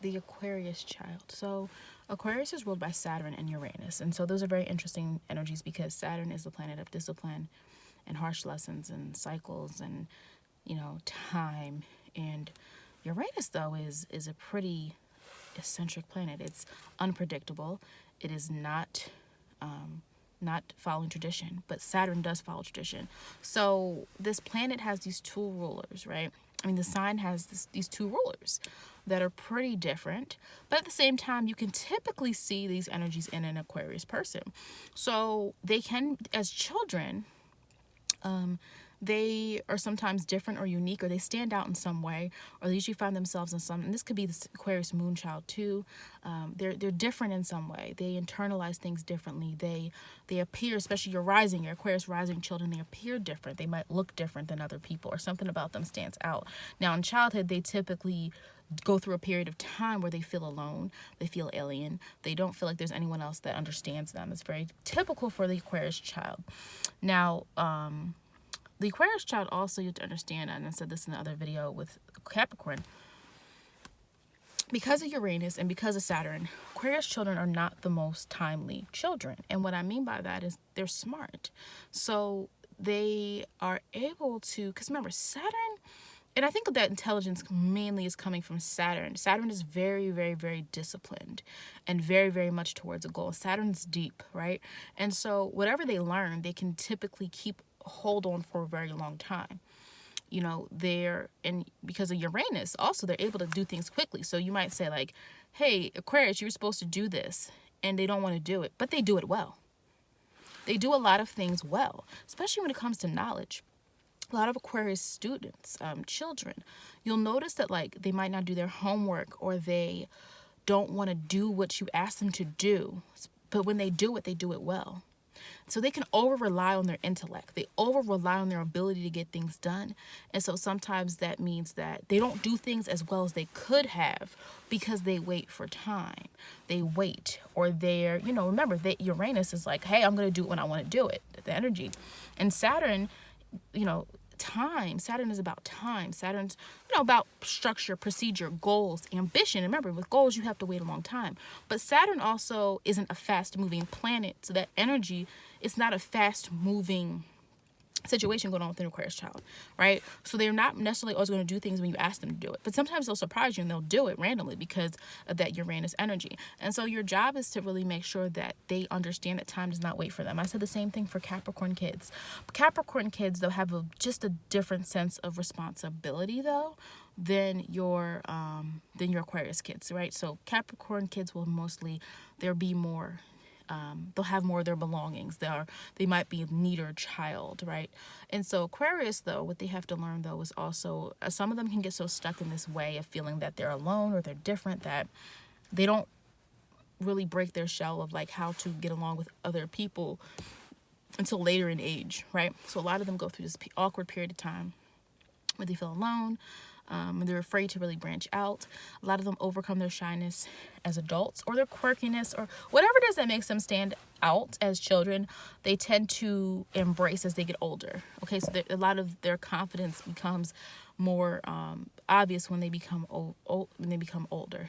the Aquarius child. So Aquarius is ruled by Saturn and Uranus. And so those are very interesting energies because Saturn is the planet of discipline and harsh lessons and cycles and, time. And Uranus, though, is a pretty eccentric planet. It's unpredictable. It is not following tradition, but Saturn does follow tradition. So this planet has these two rulers, right? I mean, the sign has these two rulers that are pretty different, but at the same time, you can typically see these energies in an Aquarius person. So they can, as children, they are sometimes different or unique, or they stand out in some way, or they usually find themselves in some, and this could be the Aquarius moon child too. They're different in some way. They internalize things differently. They appear, especially your Aquarius rising children, they appear different. They might look different than other people, or something about them stands out. Now in childhood, they typically go through a period of time where they feel alone, they feel alien, they don't feel like there's anyone else that understands them. It's very typical for the Aquarius child. Now, the Aquarius child also, you have to understand, and I said this in the other video with Capricorn, because of Uranus and because of Saturn, Aquarius children are not the most timely children. And what I mean by that is they're smart. So they are able to, because remember, Saturn, and I think that intelligence mainly is coming from Saturn. Saturn is very, very, very disciplined and very, very much towards a goal. Saturn's deep, right? And so whatever they learn, they can typically hold on for a very long time. And because of Uranus, also they're able to do things quickly. So you might say like, hey, Aquarius, you're supposed to do this, and they don't want to do it, but they do it well. They do a lot of things well, especially when it comes to knowledge. A lot of Aquarius students, children, you'll notice that like they might not do their homework, or they don't want to do what you ask them to do, but when they do it well. So they can over-rely on their intellect. They over-rely on their ability to get things done. And so sometimes that means that they don't do things as well as they could have because they wait for time. They wait, or remember that Uranus is like, hey, I'm going to do it when I want to do it, the energy. And Saturn, time. Saturn is about time. Saturn's, about structure, procedure, goals, ambition. And remember, with goals, you have to wait a long time. But Saturn also isn't a fast-moving planet. So that energy, it's not a fast-moving situation going on with an Aquarius child, right? So they're not necessarily always going to do things when you ask them to do it. But sometimes they'll surprise you and they'll do it randomly because of that Uranus energy. And so your job is to really make sure that they understand that time does not wait for them. I said the same thing for Capricorn kids. Capricorn kids, they'll have just a different sense of responsibility, though, than your Aquarius kids, right? So Capricorn kids will there'll be more. They'll have more of their belongings. They might be a neater child, right? And so Aquarius, though, what they have to learn, though, is also, some of them can get so stuck in this way of feeling that they're alone or they're different that they don't really break their shell of like how to get along with other people until later in age, right? So a lot of them go through this awkward period of time where they feel alone, and they're afraid to really branch out. A lot of them overcome their shyness as adults, or their quirkiness, or whatever it is that makes them stand out as children, they tend to embrace as they get older. Okay, so a lot of their confidence becomes more obvious when they become older.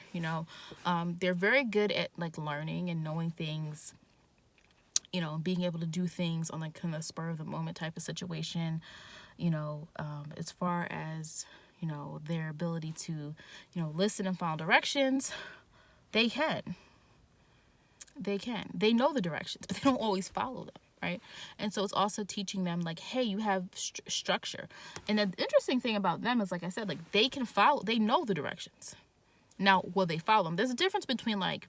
They're very good at like learning and knowing things, being able to do things on like kind of spur of the moment type of situation. As far as their ability to, listen and follow directions, they can. They know the directions, but they don't always follow them, right? And so it's also teaching them like, hey, you have structure. And the interesting thing about them is, like I said, like they know the directions. Now, will they follow them? There's a difference between like,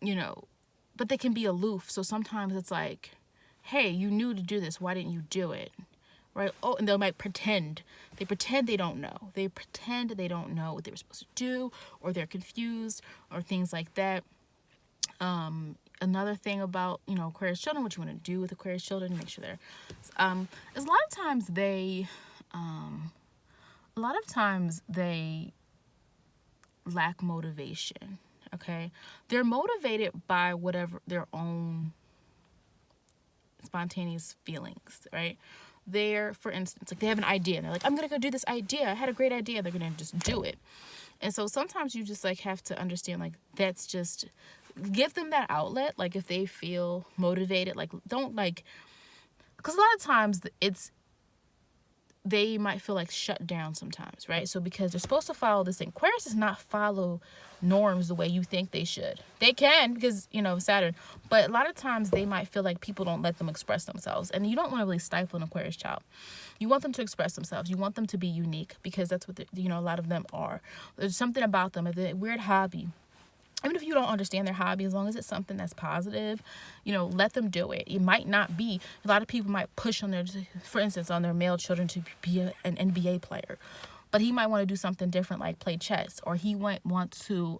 but they can be aloof. So sometimes it's like, hey, you knew to do this. Why didn't you do it? Right? Oh, and they might pretend. They pretend they don't know. They pretend they don't know what they were supposed to do, or they're confused, or things like that. Another thing about, Aquarius children, what you want to do with Aquarius children, make sure is a lot of times they lack motivation. Okay? They're motivated by whatever their own spontaneous feelings, right? they're, for instance, like they have an idea and they're like, I'm gonna go do this idea, I had a great idea, they're gonna just do it. And so sometimes you just like have to understand, like, that's just, give them that outlet. Like if they feel motivated, like don't like, because a lot of times they might feel like shut down sometimes, right? So because they're supposed to follow this thing, Aquarius does not follow norms the way you think they should. They can because, you know, Saturn, but a lot of times they might feel like people don't let them express themselves, and you don't want to really stifle an Aquarius child. You want them to express themselves. You want them to be unique, because that's what you know, a lot of them are. There's something about them, a weird hobby. Even if you don't understand their hobby, as long as it's something that's positive, you know, let them do it. It might not be, a lot of people might push on their, for instance, on their male children to be an NBA player, but he might want to do something different, like play chess, or he might want to,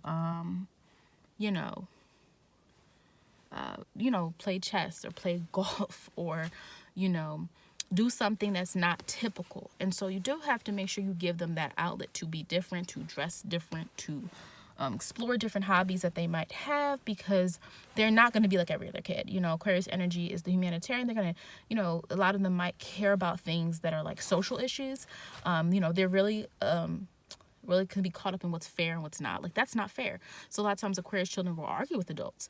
you know, play chess or play golf, or, you know, do something that's not typical. And so you do have to make sure you give them that outlet to be different, to dress different, to explore different hobbies that they might have, because they're not going to be like every other kid. You know, Aquarius energy is the humanitarian. They're going to, you know, a lot of them might care about things that are like social issues. You know, they're really can be caught up in what's fair and what's not. Like, that's not fair. So a lot of times Aquarius children will argue with adults.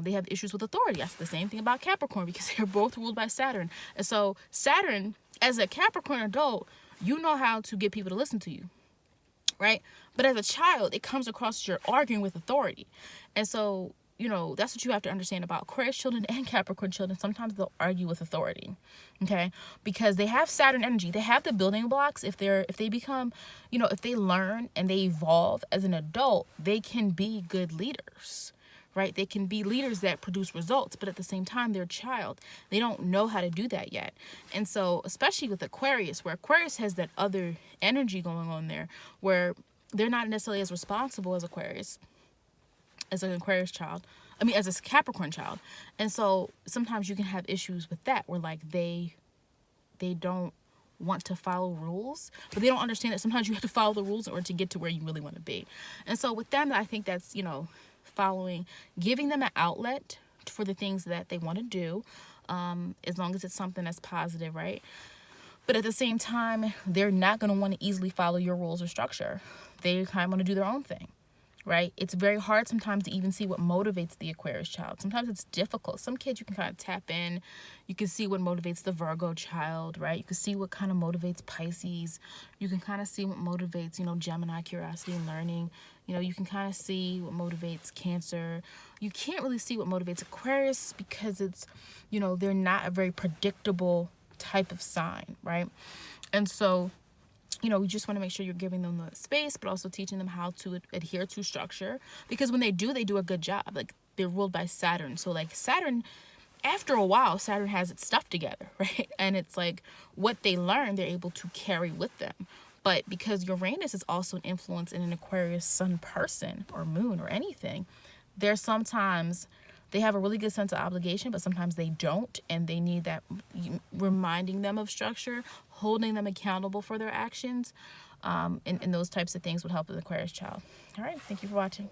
They have issues with authority. That's the same thing about Capricorn, because they're both ruled by Saturn. And so Saturn, as a Capricorn adult, you know how to get people to listen to you, right? But as a child, it comes across as you're arguing with authority. And so, you know, that's what you have to understand about Aquarius children and Capricorn children. Sometimes they'll argue with authority, okay? Because they have Saturn energy. They have the building blocks. If they become, you know, if they learn and they evolve as an adult, they can be good leaders, right? They can be leaders that produce results, but at the same time, they're a child. They don't know how to do that yet. And so, especially with Aquarius, where Aquarius has that other energy going on there, where they're not necessarily as responsible as Aquarius, as an Aquarius child. I mean, as a Capricorn child. And so sometimes you can have issues with that, where like they don't want to follow rules, but they don't understand that sometimes you have to follow the rules in order to get to where you really want to be. And so with them, I think that's, you know, giving them an outlet for the things that they want to do, as long as it's something that's positive, right? But at the same time, they're not going to want to easily follow your rules or structure. They kind of want to do their own thing, right? It's very hard sometimes to even see what motivates the Aquarius child. Sometimes it's difficult. Some kids you can kind of tap in. You can see what motivates the Virgo child, right? You can see what kind of motivates Pisces. You can kind of see what motivates, you know, Gemini, curiosity and learning. You know, you can kind of see what motivates Cancer. You can't really see what motivates Aquarius, because it's, you know, they're not a very predictable type of sign, right? And so, you know, we just want to make sure you're giving them the space, but also teaching them how to adhere to structure, because when they do a good job. Like, they're ruled by Saturn. So like Saturn, after a while, Saturn has its stuff together, right? And it's like what they learn, they're able to carry with them. But because Uranus is also an influence in an Aquarius sun person or moon or anything, there's sometimes they have a really good sense of obligation, but sometimes they don't, and they need that reminding them of structure, holding them accountable for their actions, and those types of things would help with Aquarius child. All right, thank you for watching.